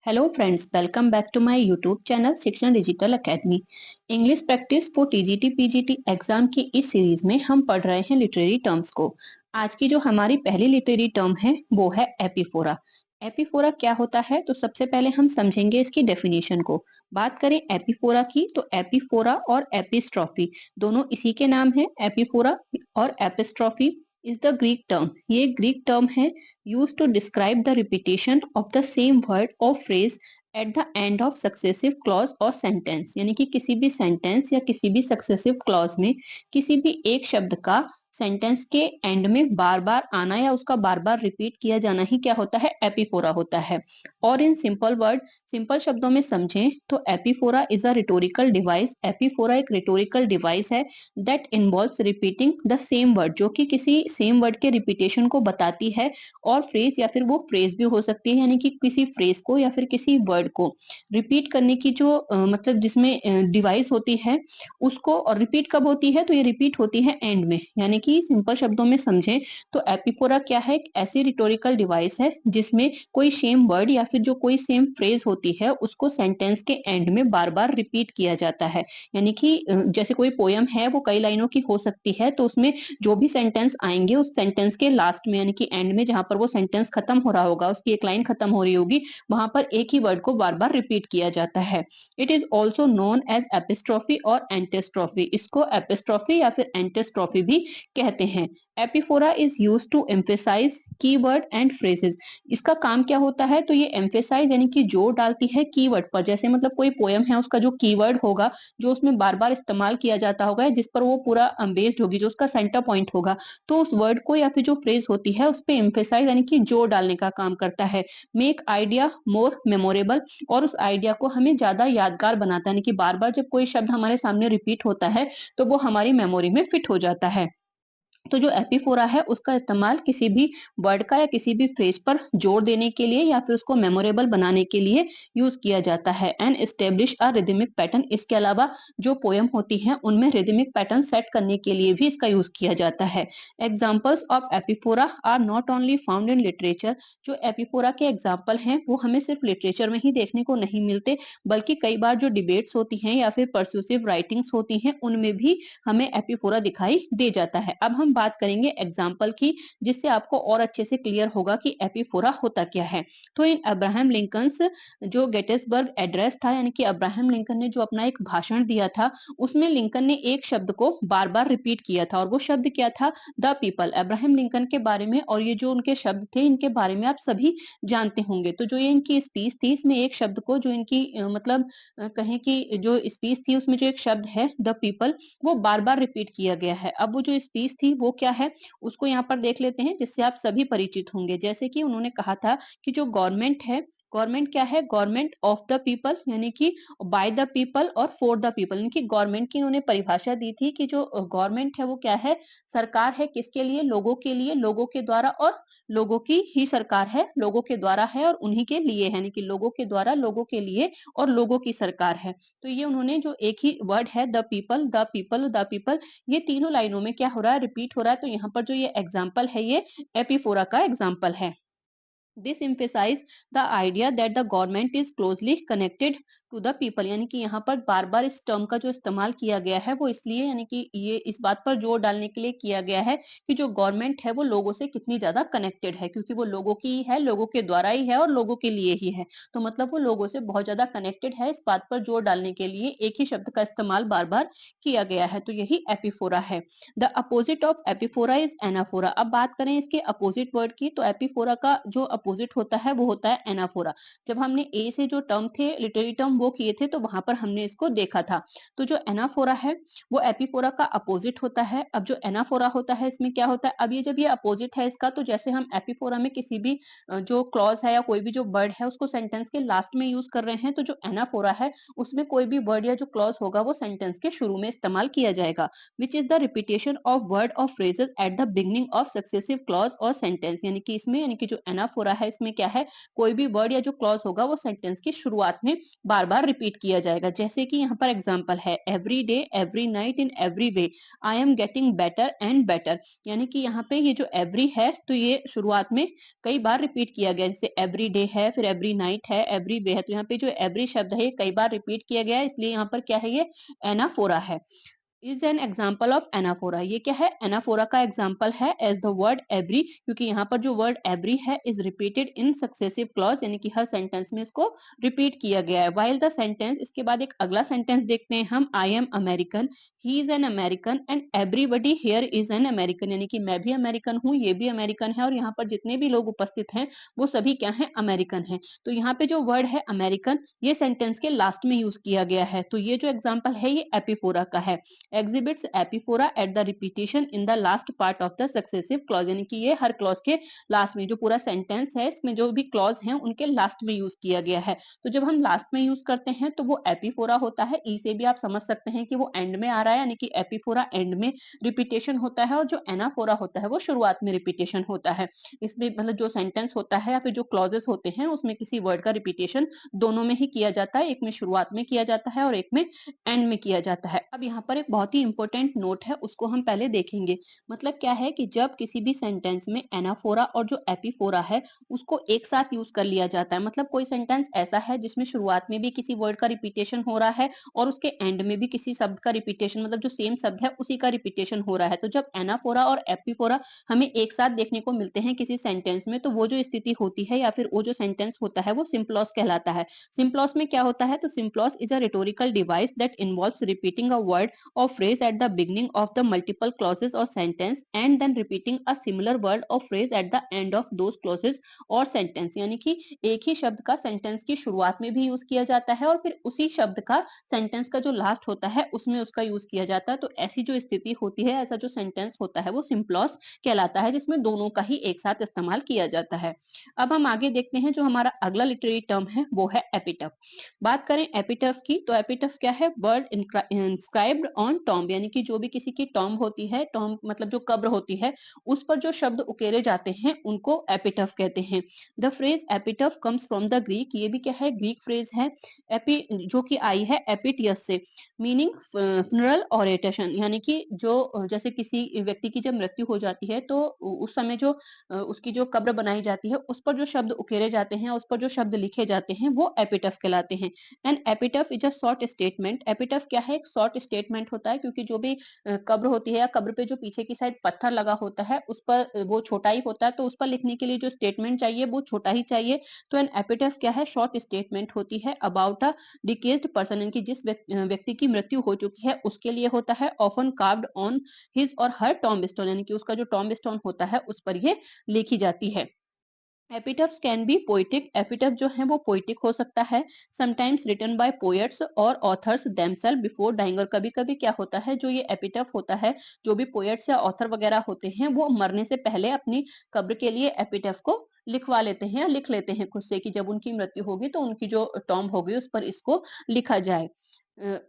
Hello friends, welcome back to my YouTube channel Shikshan digital academy. English practice for TGT PGT exam की इस series में हम पढ़ रहे हैं लिटरेरी टर्म्स को। आज की जो हमारी पहली लिटरेरी टर्म है वो है एपीफोरा। एपीफोरा क्या होता है, तो सबसे पहले हम समझेंगे इसकी डेफिनेशन को। बात करें एपीफोरा की तो एपीफोरा और एपिस्ट्रॉफी दोनों इसी के नाम है। एपीफोरा और epistrophe is the Greek term, ये ग्रीक टर्म है used to describe the repetition of the same word or phrase at the end of successive clause or sentence। यानी कि किसी भी सेंटेंस या किसी भी सक्सेसिव क्लॉज में किसी भी एक शब्द का सेंटेंस के एंड में बार बार आना या उसका बार बार रिपीट किया जाना ही क्या होता है, एपीफोरा होता है। और इन सिंपल वर्ड, सिंपल शब्दों में समझें तो एपीफोरा इज अ रिटोरिकल डिवाइस। एपीफोरा एक रिटोरिकल डिवाइस है that involves repeating the same word, जो कि किसी सेम वर्ड के रिपीटेशन को बताती है। और फ्रेज या फिर वो फ्रेज भी हो सकती है, यानी कि किसी फ्रेज को या फिर किसी वर्ड को रिपीट करने की जो मतलब जिसमें डिवाइस होती है उसको। और रिपीट कब होती है, तो ये रिपीट होती है एंड में। यानी कि सिंपल शब्दों में समझें तो एपिफोरा क्या है, एक ऐसी रिटोरिकल डिवाइस है जिसमें कोई सेम वर्ड या फिर जो कोई सेम फ्रेज होती है उसको सेंटेंस के एंड में बार बार रिपीट किया जाता है। यानी कि जैसे कोई पोयम है वो कई लाइनों की हो सकती है, तो उसमें जो भी सेंटेंस आएंगे उस सेंटेंस के लास्ट में यानी कि एंड में जहां पर वो सेंटेंस खत्म हो रहा होगा, उसकी एक लाइन खत्म हो रही होगी, वहां पर एक ही वर्ड को बार बार रिपीट किया जाता है। It is also known as epistrophe और एंटिस्ट्रॉफी। इसको एपिस्ट्रॉफी या फिर एंटिस्ट्रॉफी भी कहते हैं। Epiphora is use to emphasise keyword and phrases. इसका काम क्या होता है, तो ये एम्फेसाइज यानी कि जोर डालती है कीवर्ड पर। जैसे मतलब कोई पोयम है, उसका जो कीवर्ड होगा जो उसमें बार बार इस्तेमाल किया जाता होगा, जिस पर वो पूरा बेस्ड होगी, जो उसका सेंटर पॉइंट होगा, तो उस वर्ड को या फिर जो फ्रेज होती है उस पे एम्फेसाइज यानी कि जोर डालने का काम करता है। मेक आइडिया मोर मेमोरेबल, और उस आइडिया को हमें ज्यादा यादगार बनाता है। यानी कि बार बार जब कोई शब्द हमारे सामने रिपीट होता है तो वो हमारी मेमोरी में फिट हो जाता है। तो जो एपीफोरा है उसका इस्तेमाल किसी भी वर्ड का या किसी भी फ्रेज पर जोर देने के लिए या फिर उसको मेमोरेबल बनाने के लिए यूज किया जाता है। And establish a rhythmic pattern, इसके अलावा जो पोयम होती हैं उनमें रिदमिक पैटर्न सेट करने के लिए भी इसका यूज किया जाता है। Examples of epiphora are not only found in literature. जो एपीफोरा के एग्जाम्पल हैं वो हमें सिर्फ लिटरेचर में ही देखने को नहीं मिलते, बल्कि कई बार जो डिबेट्स होती हैं या फिर परस्यूसिव राइटिंग्स होती हैं उनमें भी हमें एपीफोरा दिखाई दे जाता है। अब हम बात करेंगे एग्जाम्पल की, जिससे आपको और अच्छे से क्लियर होगा कि एपीफोरा होता क्या है। तो इन अब्राहम लिंकन्स जो गेटिसबर्ग एड्रेस था, यानी कि अब्राहम लिंकन ने जो अपना एक भाषण दिया था, उसमें लिंकन ने एक शब्द को बार बार रिपीट किया था, और वो शब्द क्या था, द पीपल। अब्राहम लिंकन के बारे में और ये जो उनके शब्द थे इनके बारे में आप सभी जानते होंगे। तो जो ये इनकी स्पीच थी, इसमें एक शब्द को जो इनकी मतलब कहें कि जो स्पीच थी उसमें जो एक शब्द है द पीपल, वो बार बार रिपीट किया गया है। अब वो जो स्पीच थी वो क्या है, उसको यहाँ पर देख लेते हैं, जिससे आप सभी परिचित होंगे। जैसे कि उन्होंने कहा था कि जो गवर्नमेंट है, गवर्नमेंट क्या है, गवर्नमेंट ऑफ द पीपल, यानी कि बाय द पीपल और फॉर द पीपल। यानी कि गवर्नमेंट की इन्होंने परिभाषा दी थी कि जो गवर्नमेंट है वो क्या है, सरकार है, किसके लिए, लोगों के लिए, लोगों के द्वारा, और लोगों की ही सरकार है, लोगों के द्वारा है और उन्हीं के लिए है। यानी कि लोगों के द्वारा, लोगों के लिए और लोगों की सरकार है। तो ये उन्होंने जो एक ही वर्ड है the people, the people, the people, ये तीनों लाइनों में क्या हो रहा है, रिपीट हो रहा है। तो यहाँ पर जो ये एग्जाम्पल है ये एपीफोरा का एग्जाम्पल है। This emphasize the idea that the government is closely connected to the people। यानी कि यहाँ पर बार बार इस टर्म का जो इस्तेमाल किया गया है वो इसलिए, यानी कि ये इस बात पर जोर डालने के लिए किया गया है कि जो गवर्नमेंट है वो लोगों से कितनी ज्यादा कनेक्टेड है, क्योंकि वो लोगों की ही है, लोगों के द्वारा ही है और लोगों के लिए ही है। तो मतलब वो लोगों से बहुत ज्यादा कनेक्टेड है, इस बात पर जोर डालने के लिए एक ही शब्द का इस्तेमाल बार बार किया गया है। तो यही एपीफोरा है। The opposite of epiphora is anaphora. अब बात करें इसके अपोजिट वर्ड की, तो एपीफोरा का जो अपोजिट होता है वो होता है एनाफोरा। जब हमने ए से जो टर्म थे, लिटरेरी टर्म वो किए थे, तो वहां पर हमने इसको देखा था। तो जो एनाफोरा है वो एपीफोरा का अपोजिट होता है। अब जो एनाफोरा होता है इसमें क्या होता है, अब ये जब ये अपोजिट है इसका, तो जैसे हम एपीफोरा में किसी भी जो क्लॉज है या कोई भी जो वर्ड है उसको सेंटेंस के लास्ट में यूज कर रहे हैं, तो जो एनाफोरा है उसमें कोई भी वर्ड या जो क्लॉज होगा वो सेंटेंस के शुरू में इस्तेमाल किया जाएगा। which is the repetition of word or phrases at the beginning of successive clause or sentence। यानी कि इसमें, यानी कि जो एनाफोरा है इसमें क्या है, कोई भी वर्ड या जो क्लॉज होगा वो सेंटेंस की शुरुआत में बार बार बार रिपीट किया जाएगा। जैसे कि यहाँ पर एग्जाम्पल है, every day, every night, in every way I am getting better and better. यानी कि यहाँ पे ये जो एवरी है तो ये शुरुआत में कई बार रिपीट किया गया, जैसे एवरी डे है, फिर एवरी नाइट है, एवरी वे है। तो यहाँ पे जो एवरी शब्द है ये कई बार रिपीट किया गया है, इसलिए यहाँ पर क्या है, ये एनाफोरा है। Is an example of anaphora. ये क्या है, एनाफोरा का एग्जाम्पल है। एज द वर्ड एवरी, क्योंकि यहाँ पर जो वर्ड एवरी है is repeated in successive clause, यानी कि हर सेंटेंस में इसको रिपीट किया गया है। वाइल द सेंटेंस, इसके बाद एक अगला सेंटेंस देखते हैं हम, I am American, he is an American and everybody here is an American. यानी कि मैं भी अमेरिकन हूँ, ये भी अमेरिकन है, और यहाँ पर जितने भी लोग उपस्थित हैं वो सभी क्या है, अमेरिकन है। तो यहाँ पे जो वर्ड है अमेरिकन, ये सेंटेंस के लास्ट में यूज किया गया है। तो ये जो एग्जाम्पल है ये एपिफोरा का है। exhibits epiphora at the repetition in the last part of the successive clause। यानी कि ये हर क्लॉज के लास्ट में, जो पूरा सेंटेंस है इसमें जो भी क्लॉज हैं उनके लास्ट में यूज किया गया है। तो जब हम लास्ट में यूज करते हैं तो वो एपिफोरा होता है। ई से भी आप समझ सकते हैं कि वो एंड में आ रहा है, यानी कि एपिफोरा एंड में रिपीटेशन होता है, और जो एनाफोरा होता है वो शुरुआत में रिपीटेशन होता है। इसमें मतलब जो सेंटेंस होता है या फिर जो क्लॉजेस होते हैं उसमें किसी वर्ड का रिपीटेशन दोनों में ही किया जाता है, एक में शुरुआत में किया जाता है और एक में एंड में किया जाता है। अब यहाँ पर एक बहुत ही इंपॉर्टेंट नोट है, उसको हम पहले देखेंगे। मतलब क्या है कि जब किसी भी सेंटेंस में एनाफोरा और जो एपिफोरा है उसको एक साथ यूज कर लिया जाता है, मतलब कोई सेंटेंस ऐसा है जिसमें शुरुआत में भी किसी वर्ड का रिपीटेशन हो रहा है और उसके एंड में भी किसी शब्द का रिपीटेशन, मतलब जो सेम शब्द है उसी का रिपीटेशन हो रहा है। तो जब एनाफोरा और एपिफोरा हमें एक साथ देखने को मिलते हैं किसी सेंटेंस में, तो वो जो स्थिति होती है या फिर वो जो सेंटेंस होता है वो सिंप्लॉस कहलाता है। सिंप्लॉस में क्या होता है, तो symploce is a rhetorical device that involves repeating a word or phrase at the beginning of the multiple clauses or sentence and then repeating a similar word or phrase at the end of those clauses or sentence। यानी कि एक ही शब्द का sentence की शुरुआत में भी use किया जाता है और फिर उसी शब्द का सेंटेंस का जो लास्ट होता है उसमें उसका यूज किया जाता है। तो ऐसी जो स्थिति होती है, ऐसा जो सेंटेंस होता है वो सिंप्लॉस कहलाता है, जिसमें दोनों का ही एक साथ इस्तेमाल किया जाता है। अब हम आगे देखते हैं, जो हमारा अगला लिटरेरी टर्म है वो है एपिटफ। बात करें एपिटफ की, तो एपिटफ क्या है, वर्ड इंस्क्राइब्ड ऑन टॉम्ब। यानी कि जो भी किसी की टॉम्ब होती है, टॉम्ब मतलब जो कब्र होती है, उस पर जो शब्द उकेरे जाते हैं उनको एपिटफ कहते हैं। The phrase epitaph comes from the Greek. ये भी क्या है, ग्रीक फ्रेज है। एपी जो कि आई है एपिटियस से, मीनिंग फ्यूनरल ओरेटेशन। यानी कि जो जैसे किसी व्यक्ति की जब मृत्यु हो जाती है तो उस समय जो उसकी जो कब्र बनाई जाती है उस पर जो शब्द उकेरे जाते हैं, उस पर जो शब्द लिखे जाते हैं वो एपिटफ कहलाते हैं। And epitaph is a short statement. Epitaph क्या है, एक शॉर्ट स्टेटमेंट होता है, क्योंकि जो भी कब्र होती है या कब्र पे जो पीछे की साइड पत्थर लगा होता है उस पर वो छोटा ही होता है, तो उस पर लिखने के लिए जो स्टेटमेंट चाहिए वो छोटा ही चाहिए। तो एन एपिटफ क्या है, शॉर्ट स्टेटमेंट होती है अबाउट अ डिकेज्ड पर्सन। यानी कि जिस व्यक्ति की मृत्यु हो चुकी है उसके लिए होता है। ऑफन कार्व्ड ऑन हिज और हर टॉम्ब स्टोन, यानी कि उसका जो टॉम्ब स्टोन होता है उस पर ये लिखी जाती है। एपिटफ्स कैन बी पोइटिक। एपिटफ जो है वो पोइटिक हो सकता है, समटाइम्स रिटन बाय पोएट्स और ऑथर्स देमसेल्फ बिफोर डाइंग। और कभी कभी क्या होता है, जो ये एपिटफ होता है, जो भी पोएट्स या ऑथर वगैरह होते हैं वो मरने से पहले अपनी कब्र के लिए एपिटफ को लिखवा लेते हैं या लिख लेते हैं खुद से, कि जब उनकी मृत्यु होगी तो उनकी जो टॉम्ब होगी उस पर इसको लिखा जाए।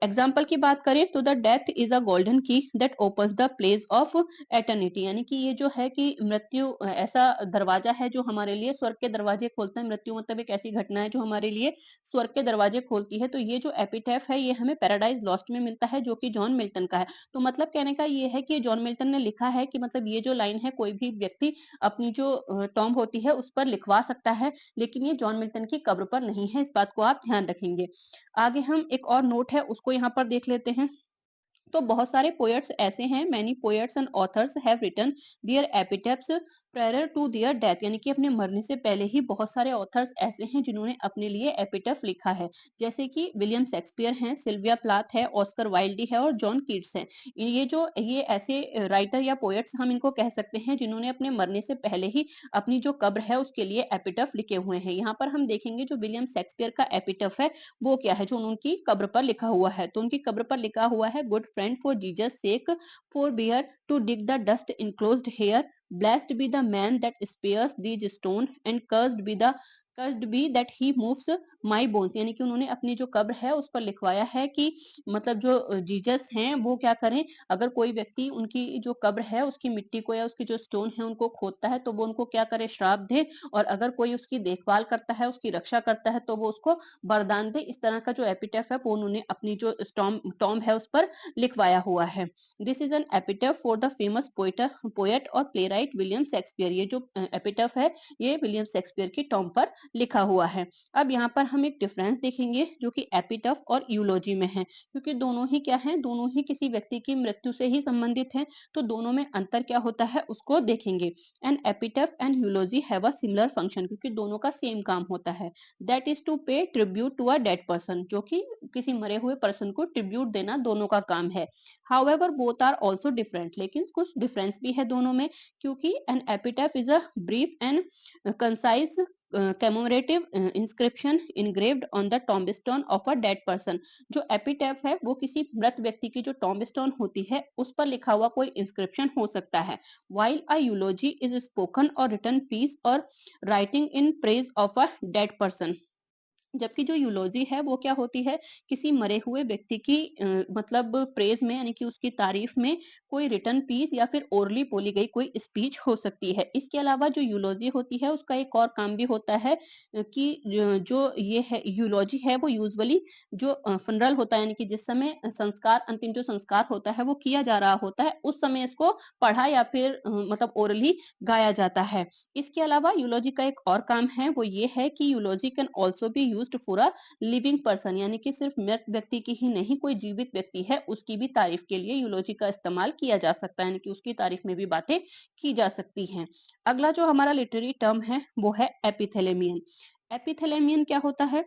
एग्जाम्पल की बात करें तो the death is a golden key that opens the place of eternity. यानी कि ये जो है कि मृत्यु ऐसा दरवाजा है जो हमारे लिए स्वर्ग के दरवाजे खोलता है। मृत्यु मतलब एक ऐसी घटना है जो हमारे लिए स्वर्ग के दरवाजे खोलती है। तो ये जो एपिटैफ है ये हमें पैराडाइज लॉस्ट में मिलता है, जो कि जॉन मिल्टन का है। तो मतलब कहने का ये है कि जॉन मिल्टन ने लिखा है कि मतलब ये जो लाइन है कोई भी व्यक्ति अपनी जो टॉम्ब होती है उस पर लिखवा सकता है, लेकिन ये जॉन मिल्टन की कब्र पर नहीं है। इस बात को आप ध्यान रखेंगे। आगे हम एक और नोट है उसको यहाँ पर देख लेते हैं। तो बहुत सारे पोएट्स ऐसे हैं, many poets and authors have written their epitaphs prior to their death. यानी कि अपने मरने से पहले ही बहुत सारे ऑथर्स ऐसे हैं जिन्होंने अपने लिए एपिटैफ लिखा है, जैसे कि विलियम शेक्सपियर हैं, सिल्विया प्लाथ है, ऑस्कर वाइल्ड है और जॉन कीट्स हैं। ये ऐसे राइटर या पोएट्स हम इनको कह सकते हैं जिन्होंने अपने मरने से पहले ही अपनी जो कब्र है उसके लिए एपिटैफ लिखे हुए हैं। यहाँ पर हम देखेंगे जो विलियम शेक्सपियर का एपिटैफ है वो क्या है, जो उनकी कब्र पर लिखा हुआ है। तो उनकी कब्र पर लिखा हुआ है, good friend for Jesus sake forbear to dig the dust enclosed here, blessed be the man that spares these stone and cursed be the cursed be that he moves my bones, यानी कि उन्होंने अपनी जो कब्र है उस पर लिखवाया है कि मतलब जो जीसस हैं वो क्या करें, अगर कोई व्यक्ति उनकी जो कब्र है उसकी मिट्टी को या उसकी जो स्टोन है उनको खोदता है तो वो उनको क्या करे, श्राप दे, और अगर कोई उसकी देखभाल करता है, उसकी रक्षा करता है तो वो उसको वरदान दे। इस तरह का जो एपिटैफ है वो उन्होंने अपनी जो टॉम्ब है उस पर लिखवाया हुआ है। This is an epitaph for the famous poet और प्लेराइट विलियम शेक्सपियर। ये जो एपिटैफ है ये विलियम शेक्सपियर की टॉम्ब पर लिखा हुआ है। अब यहाँ पर हम एक डिफरेंस देखेंगे जो कि एपिटफ और यूलोजी में है, क्योंकि दोनों ही क्या है, दोनों ही किसी व्यक्ति की मृत्यु से ही संबंधित हैं, तो दोनों में अंतर क्या होता है उसको देखेंगे। An epitaph and eulogy have a similar function, क्योंकि दोनों का सेम काम होता है, that is to pay tribute to a dead person, जो कि किसी मरे हुए पर्सन को ट्रिब्यूट देना दोनों का काम है। However both are also different, लेकिन कुछ डिफरेंस भी है दोनों में, क्योंकि an epitaph is a brief and concise commemorative inscription engraved on the tombstone of a dead person। जो एपिटैफ है वो किसी मृत व्यक्ति की जो टॉम्बस्टोन होती है उस पर लिखा हुआ कोई इंस्क्रिप्शन हो सकता है। while a eulogy is spoken or written piece or writing in praise of a dead person, जबकि जो यूलोजी है वो क्या होती है, किसी मरे हुए व्यक्ति की मतलब प्रेज में, यानी कि उसकी तारीफ में कोई रिटन पीस या फिर ओरली बोली गई कोई स्पीच हो सकती है। इसके अलावा जो यूलोजी होती है उसका एक और काम भी होता है कि जो ये है यूलोजी है वो यूजुअली जो फनरल होता है, यानी कि जिस समय संस्कार, अंतिम जो संस्कार होता है वो किया जा रहा होता है, उस समय इसको पढ़ा या फिर मतलब ओरली गाया जाता है। इसके अलावा यूलोजी का एक और काम है वो ये है कि यूलोजी can also be used for a living person, यानी कि सिर्फ मृत व्यक्ति की ही नहीं, कोई जीवित व्यक्ति है उसकी भी तारीफ के लिए यूलोजी का इस्तेमाल किया जा सकता है, यानी कि उसकी तारीफ में भी बातें की जा सकती हैं। अगला जो हमारा लिटरेरी टर्म है वो है एपिथेलेमियन। एपिथेलेमियन क्या होता है?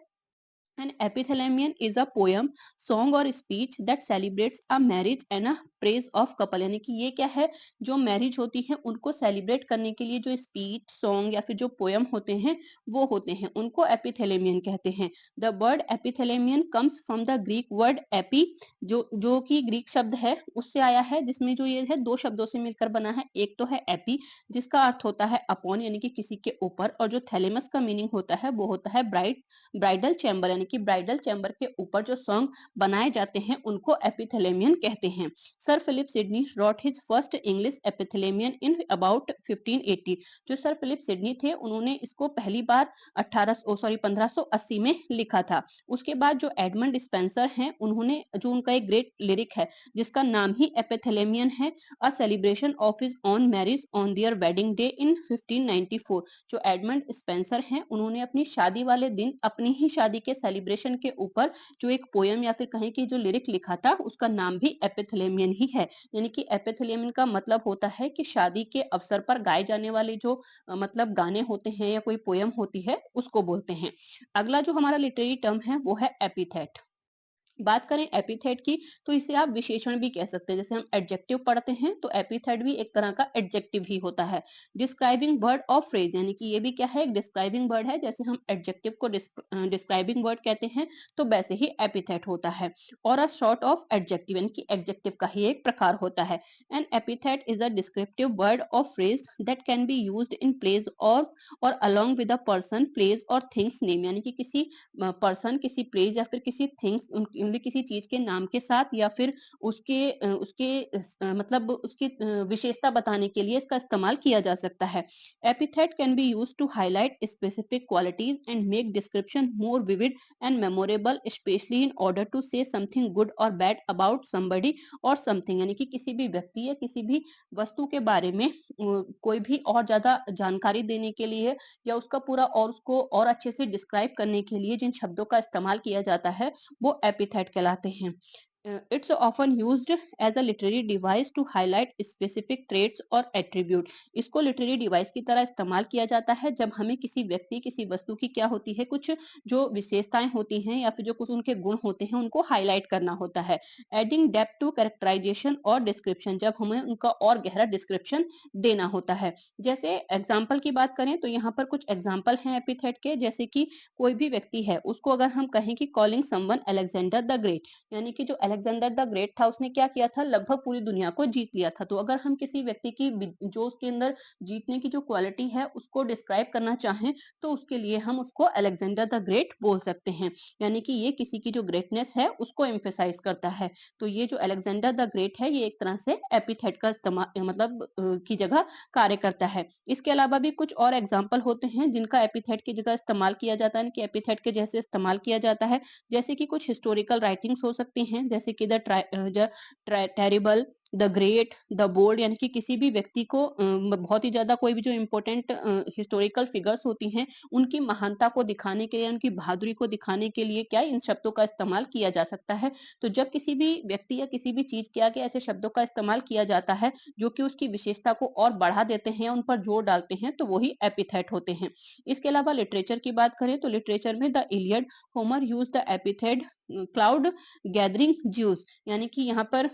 An epithalamion is a poem, song or speech that celebrates a marriage and a praise of couple। यानी कि ये क्या है, जो मैरिज होती है उनको सेलिब्रेट करने के लिए जो स्पीच, सॉन्ग या फिर जो पोयम होते हैं वो होते हैं, उनको एपिथेलेमियन कहते हैं। The word epithalamion comes from the Greek word epi, जो कि ग्रीक शब्द है उससे आया है, जिसमें जो ये है दो शब्दों से मिलकर बना है। एक तो है एपी जिसका अर्थ होता है अपॉन, यानी कि किसी के ऊपर, और जो थैलेमस का मीनिंग होता है वो होता है ब्राइट, ब्राइडल चैम्बर, यानी कि ब्राइडल चैम्बर के ऊपर जो सॉन्ग बनाए जाते हैं उनको एपिथेलेमियन कहते हैं। Sir Philip Sidney wrote his first English epithalamion in about 1580। जो सर फिलिप सिडनी थे उन्होंने इसको पहली बार 1580 में लिखा था। उसके बाद जो एडमंड स्पेंसर हैं उन्होंने जो उनका एक ग्रेट लिरिक है जिसका नाम ही एपिथेलेमियन है, a celebration of his on marriage on their wedding day in 1594। जो एडमंड स्पेंसर हैं उन्होंने अपनी शादी वाले दिन अपनी ही शादी के सेलिब्रेशन के ऊपर जो एक पोयम या फिर कहें कि जो लिरिक लिखा था उसका नाम भी एपिथेलेमियन ही है। यानी कि एपिथेलेमियन का मतलब होता है कि शादी के अवसर पर गाए जाने वाले जो मतलब गाने होते हैं या कोई पोयम होती है उसको बोलते हैं। अगला जो हमारा लिटरेरी टर्म है वो है एपिथेट। बात करें एपिथेट की तो इसे आप विशेषण भी कह सकते हैं। जैसे हम एडजेक्टिव पढ़ते हैं तो एपिथेट भी एक तरह का एडजेक्टिव ही होता है। डिस्क्राइबिंग वर्ड ऑफ फ्रेज, यानी कि ये भी क्या है, एक डिस्क्राइबिंग वर्ड है। जैसे हम एडजेक्टिव को डिस्क्राइबिंग वर्ड कहते हैं तो वैसे ही एपिथेट होता है। और अ शॉर्ट ऑफ एडजेक्टिव, यानी कि एडजेक्टिव का ही एक प्रकार होता है। An epithet is a descriptive word of phrase that can be used in place or along with a person, place or things name, यानी कि किसी पर्सन, किसी प्लेस या फिर किसी थिंग्स, किसी चीज के नाम के साथ या फिर मतलब उसकी विशेषता बताने के लिए इसका इस्तेमाल किया जा सकता है। Epithet can be used to highlight specific qualities and make description more vivid and memorable, especially in order to say something good और बैड अबाउट समबडी और समथिंग, यानी कि किसी भी व्यक्ति या किसी भी वस्तु के बारे में कोई भी और ज्यादा जानकारी देने के लिए या उसका पूरा और उसको और अच्छे से डिस्क्राइब करने के लिए जिन शब्दों का इस्तेमाल किया जाता है वो एपिथेट कहलाते हैं। It's often used as a literary device to highlight specific traits और attribute। इसको literary device की तरह इस्तेमाल किया जाता है जब हमें किसी व्यक्ति, किसी वस्तु की क्या होती है, कुछ जो विशेषताएं होती हैं या फिर जो कुछ उनके गुण होते हैं उनको हाईलाइट करना होता है। एडिंग डेप्थ टू कैरेक्टराइजेशन और डिस्क्रिप्शन, जब हमें उनका और गहरा डिस्क्रिप्शन देना होता है। जैसे एग्जाम्पल की बात करें तो यहाँ पर कुछ एग्जाम्पल हैं एपिथेट के। जैसे कि कोई भी व्यक्ति है उसको अगर हम कहें कि calling someone Alexander the great, यानी कि जो अलेक्जेंडर द ग्रेट था उसने क्या किया था, लगभग पूरी दुनिया को जीत लिया था। तो अगर हम किसी व्यक्ति की जो उसके अंदर जीतने की जो क्वालिटी है उसको डिस्क्राइब करना चाहें तो उसके लिए हम उसको अलेक्जेंडर द ग्रेट बोल सकते हैं। यानी कि ये किसी की जो ग्रेटनेस है उसको एम्फेसाइज करता है। तो ये जो अलेक्जेंडर द ग्रेट है ये एक तरह से एपिथेट का इस्तेमाल मतलब की जगह कार्य करता है। इसके अलावा भी कुछ और एग्जाम्पल होते हैं जिनका एपिथेट की जगह इस्तेमाल किया जाता है, कि एपिथेट के जैसे इस्तेमाल किया जाता है। जैसे कि कुछ हिस्टोरिकल राइटिंग्स हो सकती हैं, जैसे कि the terrible, the great, the bold, यानी कि किसी भी व्यक्ति को बहुत ही ज्यादा कोई भी जो इम्पोर्टेंट हिस्टोरिकल फिगर्स होती हैं उनकी महानता को दिखाने के लिए, उनकी बहादुरी को दिखाने के लिए क्या इन शब्दों का इस्तेमाल किया जा सकता है। तो जब किसी भी व्यक्ति या किसी भी चीज के आगे ऐसे शब्दों का इस्तेमाल किया जाता है जो कि उसकी विशेषता को और बढ़ा देते हैं या उन पर जोर डालते हैं तो वही एपिथेट होते हैं। इसके अलावा लिटरेचर की बात करें तो लिटरेचर में the Iliad, Homer use the epithet cloud gathering juice, यानी कि यहाँ पर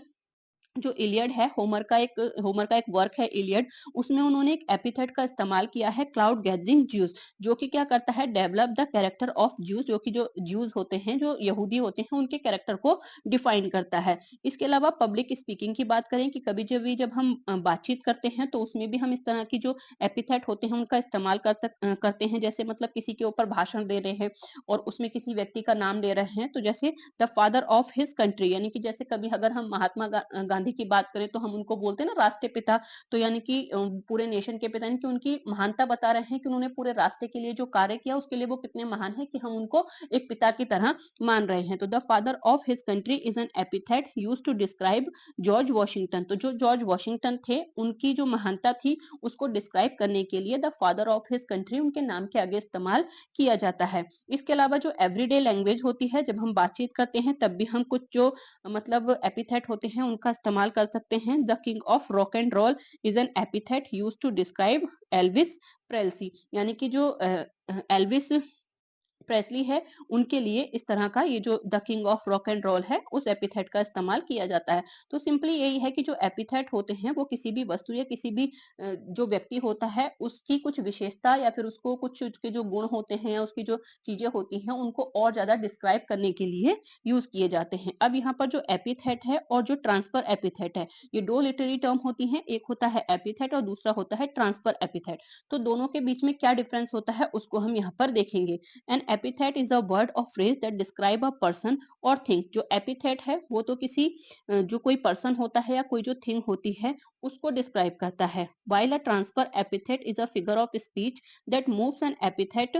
जो इलियड है, होमर का एक वर्क है इलियड, उसमें उन्होंने एक एपिथेट का इस्तेमाल किया है क्लाउड गैदरिंग ज्यूस, जो कि क्या करता है, develop the character of juice, जो कि जो ज्यूस होते हैं, जो यहूदी होते हैं, उनके कैरेक्टर को डिफाइन करता है। इसके अलावा पब्लिक स्पीकिंग की बात करें कि कभी जब हम बातचीत करते हैं तो उसमें भी हम इस तरह की जो एपिथेट होते हैं उनका इस्तेमाल करते हैं। जैसे मतलब किसी के ऊपर भाषण दे रहे हैं और उसमें किसी व्यक्ति का नाम ले रहे हैं, तो जैसे the father of his country, यानी कि जैसे कभी अगर हम महात्मा गांधी की बात करें तो हम उनको बोलते हैं ना राष्ट्रीय पिता। तो यानी कि पूरे नेशन के पिता, यानी कि उनकी महानता बता रहे हैं कि उन्होंने पूरे राष्ट्र के लिए जो कार्य किया उसके लिए वो कितने महान है कि हम उनको एक पिता की तरह मान रहे हैं। तो the father of his country is an epithet used to describe George Washington. तो जो जॉर्ज वॉशिंगटन थे उनकी जो महानता थी उसको डिस्क्राइब करने के लिए the father of his country उनके नाम के आगे इस्तेमाल किया जाता है। इसके अलावा जो एवरीडे लैंग्वेज होती है, जब हम बातचीत करते हैं तब भी हम कुछ जो मतलब एपिथेट होते हैं उनका इस्तेमाल कर सकते हैं। The king of rock and roll is an epithet used to describe Elvis Presley, यानी कि जो एल्विस प्रेस्ली है उनके लिए इस तरह का ये जो the king of rock and roll है उस एपिथेट का इस्तेमाल किया जाता है। तो सिंपली यही है कि जो एपिथेट होते हैं वो किसी भी वस्तु या किसी भी जो व्यक्ति होता है उसकी कुछ विशेषता या फिर उसको कुछ उसके जो गुण होते हैं या उसकी जो चीजें होती हैं उनको और ज्यादा डिस्क्राइब करने के लिए यूज किए जाते हैं। अब यहाँ पर जो एपिथेट है और जो ट्रांसफर एपिथेट है, ये दो लिटरेरी टर्म होती हैं, एक होता है एपिथेट और दूसरा होता है ट्रांसफर एपिथेट। तो दोनों के बीच में क्या डिफरेंस होता है उसको हम यहाँ पर देखेंगे। An epithet is a word or phrase that describe a person or thing. जो एपिथेट है वो तो किसी जो कोई पर्सन होता है या कोई जो थिंग होती है उसको डिस्क्राइब करता है। while a transfer epithet is a figure of speech that moves an epithet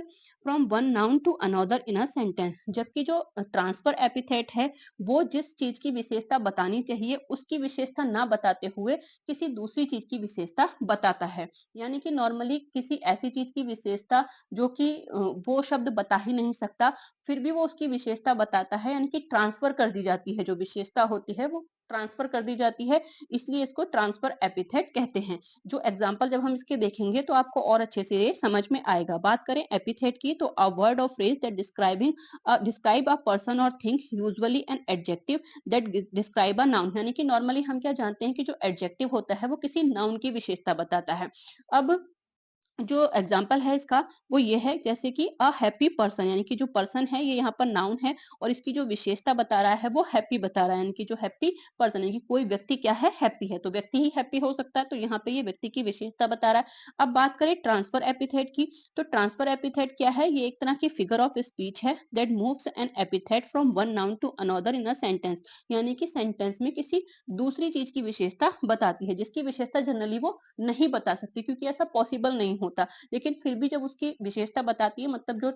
from one noun to another in a sentence। जबकि जो ट्रांसफर एपिथेट है वो जिस चीज की विशेषता बतानी चाहिए उसकी विशेषता ना बताते हुए किसी दूसरी चीज की विशेषता बताता है। यानी कि नॉर्मली किसी ऐसी चीज की विशेषता जो कि वो शब्द बता ही नहीं सकता फिर भी वो उसकी विशेषता बताता है, यानी कि ट्रांसफर कर दी जाती है, जो विशेषता होती है वो ट्रांसफर कर दी जाती है, इसलिए इसको ट्रांसफर एपिथेट कहते हैं। जो एग्जांपल जब हम इसके देखेंगे तो आपको और अच्छे से ये समझ में आएगा। बात करें एपिथेट की तो a word or phrase that describe a person or thing, usually an adjective that describe a noun. यानी कि नॉर्मली हम क्या जानते हैं कि जो एडजेक्टिव होता है वो किसी नाउन की विशेषता बताता है। अब जो एग्जाम्पल है इसका वो ये है, जैसे कि अ हैप्पी पर्सन, यानी कि जो पर्सन है ये यहाँ पर नाउन है और इसकी जो विशेषता बता रहा है वो हैप्पी बता रहा है, यानी कि जो हैप्पी पर्सन है कि कोई व्यक्ति क्या है, हैप्पी है, तो व्यक्ति ही हैप्पी हो सकता है, तो यहाँ पे ये व्यक्ति की विशेषता बता रहा है। अब बात करें ट्रांसफर एपिथेट की, तो ट्रांसफर एपिथेट क्या है, ये एक तरह की फिगर ऑफ स्पीच है that moves an epithet from one noun to another in a sentence. यानी कि सेंटेंस में किसी दूसरी चीज की विशेषता बताती है जिसकी विशेषता जनरली वो नहीं बता सकती क्योंकि ऐसा पॉसिबल नहीं होता, लेकिन फिर भी जब उसकी विशेषता बताती है, मतलब जो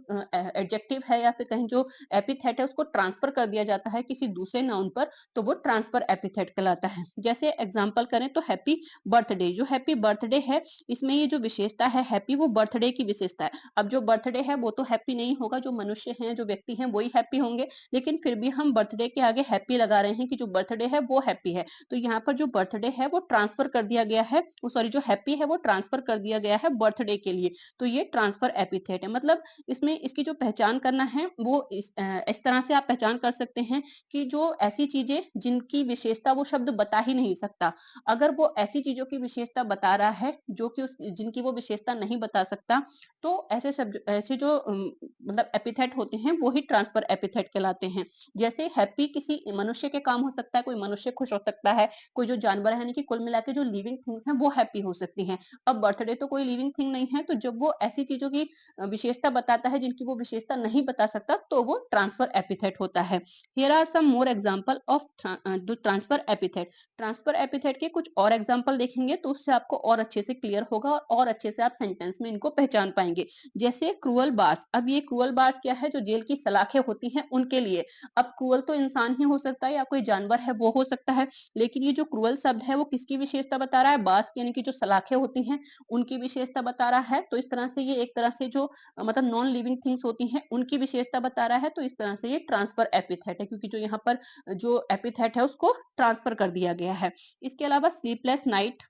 एडजेक्टिव है या फिर कहीं जो एपिथेट है उसको ट्रांसफर कर दिया जाता है किसी दूसरे नाउन पर, तो वो ट्रांसफर एपिथेट कहलाता है। जैसे एग्जांपल करें तो हैप्पी बर्थडे, जो हैप्पी बर्थडे है इसमें ये जो विशेषता है हैप्पी, वो बर्थडे की विशेषता है। अब जो बर्थडे है वो तो हैप्पी नहीं होगा, जो मनुष्य हैं जो व्यक्ति हैं वही हैप्पी होंगे, लेकिन फिर भी हम बर्थडे के आगे हैप्पी लगा रहे हैं कि जो बर्थडे है वो हैप्पी है। तो यहाँ पर जो बर्थडे है वो ट्रांसफर कर दिया गया है, सॉरी जो हैप्पी है वो ट्रांसफर कर दिया गया है बर्थडे बर्थडे के लिए। तो ये ट्रांसफर एपिथेट है। मतलब इसमें इसकी जो पहचान करना है वो इस तरह से आप पहचान कर सकते हैं कि जो ऐसी चीज़ें जिनकी विशेषता वो शब्द बता ही नहीं सकता, अगर वो ऐसी चीज़ों की विशेषता बता रहा है जो कि उस जिनकी वो विशेषता नहीं बता सकता, तो ऐसे शब्द ऐसे जो मतलब एपिथेट होते हैं वो ही ट्रांसफर एपिथेट कहलाते हैं। जैसे हैप्पी किसी मनुष्य के काम हो सकता है, कोई मनुष्य खुश हो सकता है, कोई जो जानवर है यानी कि कुल मिला के जो लिविंग थिंग्स हैं वो हैप्पी हो सकती हैं। अब बर्थडे तो कोई लिविंग थिंग नहीं है, तो जब वो ऐसी चीज़ों की विशेषता बताता है जिनकी वो विशेषता नहीं बता सकता, तो वो ट्रांसफर एपिथेट होता है। Here are some more example of the transfer epithet. Transfer epithet के कुछ और एग्जांपल देखेंगे तो उससे आपको और अच्छे से क्लियर होगा और अच्छे से आप सेंटेंस में इनको पहचान पाएंगे। जैसे क्रूअल बार्स। अब ये क्रूअल बार्स क्या है? जो जेल की सलाखें होती हैं उनके लिए। अब क्रूअल तो इंसान ही हो सकता है या कोई जानवर है वो हो सकता है, लेकिन ये जो क्रूअल शब्द है वो किसकी विशेषता बता रहा है? बार्स की यानी कि जो सलाखें होती हैं उनकी विशेषता बता रहा है। तो इस तरह से ये एक तरह से जो मतलब नॉन लिविंग थिंग्स होती हैं उनकी विशेषता बता रहा है। तो इस तरह से ये ट्रांसफर एपिथेट है, क्योंकि जो यहाँ पर जो एपिथेट है उसको ट्रांसफर कर दिया गया है। इसके अलावा स्लीपलेस नाइट।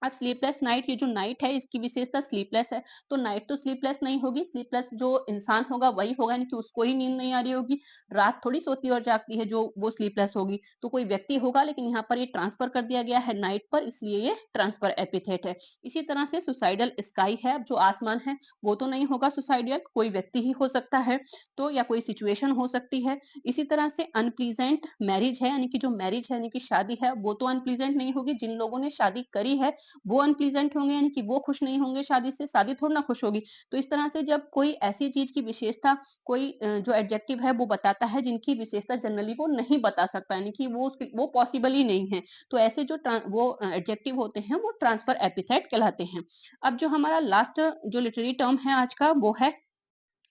अब स्लीपलेस नाइट, ये जो नाइट है इसकी विशेषता स्लीपलेस है, तो नाइट तो स्लीपलेस नहीं होगी, स्लीपलेस जो इंसान होगा वही होगा, यानी कि उसको ही नींद नहीं आ रही होगी। रात थोड़ी सोती और जागती है जो वो स्लीपलेस होगी, तो कोई व्यक्ति होगा, लेकिन यहाँ पर ये ट्रांसफर कर दिया गया है नाइट पर, इसलिए ये ट्रांसफर एपिथेट है। इसी तरह से सुसाइडल स्काई है। अब जो आसमान है वो तो नहीं होगा सुसाइडल, कोई व्यक्ति ही हो सकता है, तो या कोई सिचुएशन हो सकती है। इसी तरह से अनप्लीजेंट मैरिज है, यानी कि जो मैरिज है यानी कि शादी है वो तो अनप्लीजेंट नहीं होगी, जिन लोगों ने शादी करी है वो अनप्लीजेंट होंगे, यानी कि वो खुश नहीं होंगे शादी से, शादी थोड़ी ना खुश होगी। तो इस तरह से जब कोई ऐसी चीज की विशेषता कोई जो एडजेक्टिव है वो बताता है जिनकी विशेषता जनरली वो नहीं बता सकता, यानी कि वो पॉसिबल ही नहीं है, तो ऐसे जो वो एडजेक्टिव होते हैं वो ट्रांसफर एपिथेट कहलाते हैं। अब जो हमारा लास्ट जो लिटरेरी टर्म है आज का वो है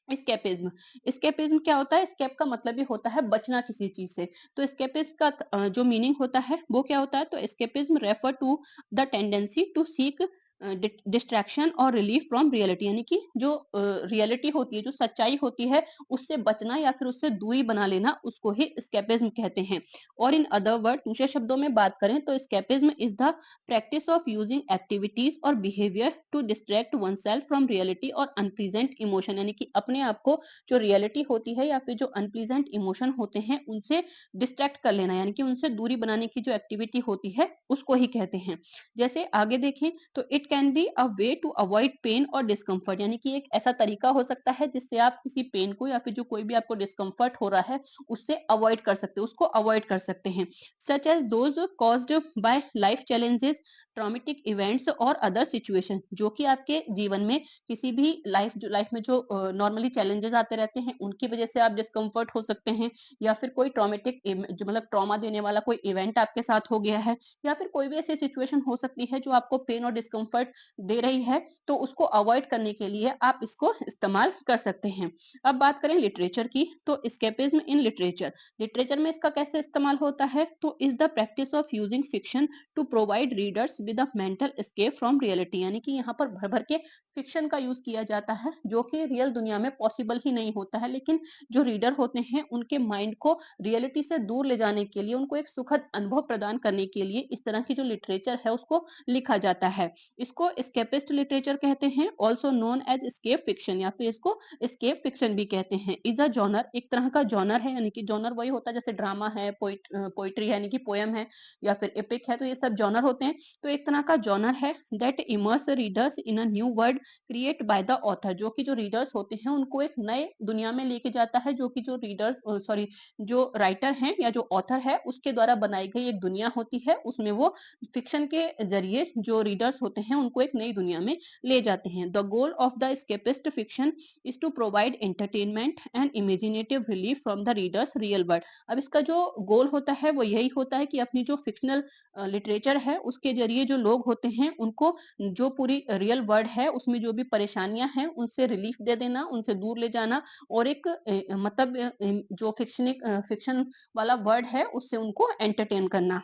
एस्केपिज्म। एस्केपिज्म क्या होता है? एस्केप का मतलब ही होता है बचना किसी चीज से। तो एस्केपिज्म का जो मीनिंग होता है वो क्या होता है? तो escapism refer to the tendency to seek distraction और रिलीफ फ्रॉम रियलिटी, यानी कि जो रियलिटी होती है, जो सच्चाई होती है, उससे बचना या फिर उससे दूरी बना लेना, उसको ही एस्केपिज्म कहते हैं। और इन अदर वर्ड, दूसरे शब्दों में बात करें तो escapism is the practice of using activities or behaviour to distract oneself from reality or unpleasant emotion, यानी कि अपने आप को जो रियलिटी होती है या फिर जो अनप्लीजेंट इमोशन होते हैं उनसे डिस्ट्रैक्ट कर लेना, यानी कि उनसे दूरी बनाने की जो एक्टिविटी होती है उसको ही कहते हैं। जैसे आगे देखें तो it can be a way to avoid pain और डिस्कम्फर्ट, यानी कि एक ऐसा तरीका हो सकता है जिससे आप किसी पेन को या फिर जो कोई भी आपको डिस्कम्फर्ट हो रहा है उससे अवॉइड कर सकते हो, उसको अवॉइड कर सकते हैं। Such as those caused by life challenges, traumatic events और अदर सिचुएशन, जो कि आपके जीवन में किसी भी लाइफ में जो नॉर्मली चैलेंजेस आते रहते हैं उनकी वजह से आप डिस्कम्फर्ट हो सकते हैं, या फिर कोई ट्रॉमेटिक जो मतलब ट्रॉमा देने वाला कोई इवेंट आपके साथ हो गया है, या फिर कोई भी ऐसी सिचुएशन हो सकती है जो आपको पेन और डिस्कम्फर्ट दे रही है, तो उसको अवॉइड करने के लिए आप इसको इस्तेमाल कर सकते हैं। अब बात करें लिटरेचर की, तो एस्केपिज्म इन लिटरेचर, लिटरेचर में इसका कैसे इस्तेमाल होता है? तो is the practice of using fiction to provide readers with a mental escape from reality, यानी कि यहाँ पर भर भर के फिक्शन का यूज किया जाता है जो कि रियल दुनिया में पॉसिबल ही नहीं होता है, लेकिन जो रीडर होते हैं उनके माइंड को रियलिटी से दूर ले जाने के लिए, उनको एक सुखद अनुभव प्रदान करने के लिए इस तरह की जो लिटरेचर है उसको लिखा जाता है। इसको एस्केपिस्ट लिटरेचर कहते हैं, also known as escape fiction, या फिर इसको एस्केप फिक्शन भी कहते हैं। इज अ जॉनर, एक तरह का जॉनर है, यानी कि जॉनर वही होता है जैसे ड्रामा है, पोइट्री है यानी कि पोयम है, या फिर एपिक है, तो ये सब जॉनर होते हैं। तो एक तरह का जॉनर है that immerse readers in a new world create by the author, जो कि जो रीडर्स होते हैं उनको एक नए दुनिया में लेके जाता है, जो कि जो रीडर्स सॉरी जो राइटर हैं या जो ऑथर है उसके द्वारा बनाई गई एक दुनिया होती है, उसमें वो फिक्शन के जरिए जो रीडर्स होते हैं उनको एक नई दुनिया में ले जाते हैं। The goal of the escapist fiction is to provide entertainment and imaginative relief from the readers real world. अब इसका जो गोल होता है वो यही होता है कि अपनी जो फिक्शनल लिटरेचर है उसके जरिए जो लोग होते हैं उनको जो पूरी रियल वर्ल्ड है उसमें जो भी परेशानियां हैं उनसे रिलीफ दे देना, उनसे दूर ले जाना, और एक मतलब जो फिक्शन वाला वर्ड है उससे उनको एंटरटेन करना।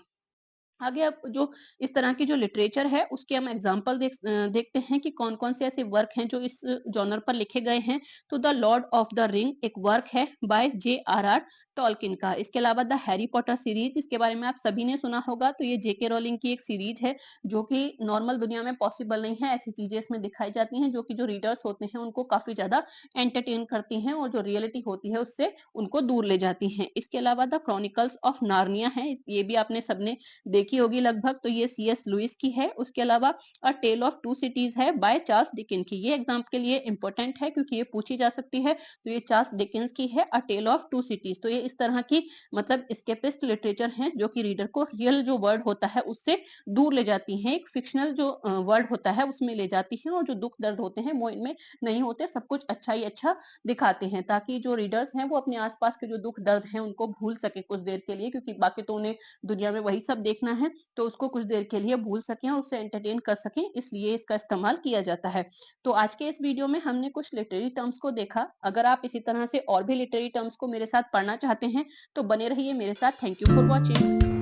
आगे अब जो इस तरह की जो लिटरेचर है उसके हम एग्जांपल देखते हैं कि कौन-कौन से ऐसे वर्क हैं जो इस जॉनर पर लिखे गए हैं। तो the Lord of the ring एक वर्क है बाय जे.आर.आर. टॉल्किन का। इसके अलावा द हैरी पॉटर सीरीज, इसके बारे में आप सभी ने सुना होगा। तो ये जेके रोलिंग की एक सीरीज है जो कि नॉर्मल दुनिया में पॉसिबल नहीं है। ऐसी चीजें इसमें दिखाई जाती हैं जो कि जो रीडर्स होते हैं उनको काफी ज्यादा एंटरटेन करती हैं और जो रियलिटी होती है उससे उनको दूर ले जाती हैं। इसके अलावा द क्रॉनिकल्स ऑफ नार्निया है, ये भी आपने सबने देखी होगी लगभग। तो ये सीएस लुइस की है। उसके अलावा अ टेल ऑफ टू सिटीज है बाय चार्ल्स डिकेंस की। ये एग्जाम के लिए इंपॉर्टेंट है क्योंकि ये पूछी जा सकती है। तो ये चार्ल्स डिकेंस की है अ टेल ऑफ टू सिटीज। तो ये इस तरह की मतलब एस्केपिस्ट लिटरेचर है जो कि रीडर को रियल जो वर्ल्ड होता है उससे दूर ले जाती है। एक फिक्शनल जो वर्ल्ड होता है उसमें ले जाती है और जो दुख दर्द होते हैं वो इनमें नहीं होते, सब कुछ अच्छा ही अच्छा दिखाते हैं ताकि जो रीडर्स हैं वो अपने आसपास के जो दुख दर्द हैं उनको भूल सके कुछ देर के लिए, क्योंकि बाकी तो उन्हें दुनिया में वही सब देखना है। तो उसको कुछ देर के लिए भूल सकें और उससे एंटरटेन कर सकें, इसलिए इसका इस्तेमाल किया जाता है। तो आज के इस वीडियो में हमने कुछ लिटरेरी टर्म्स को देखा। अगर आप इसी तरह से और भी लिटरेरी टर्म्स को मेरे साथ पढ़ना चाहते हैं तो बने रहिए मेरे साथ। Thank you for watching.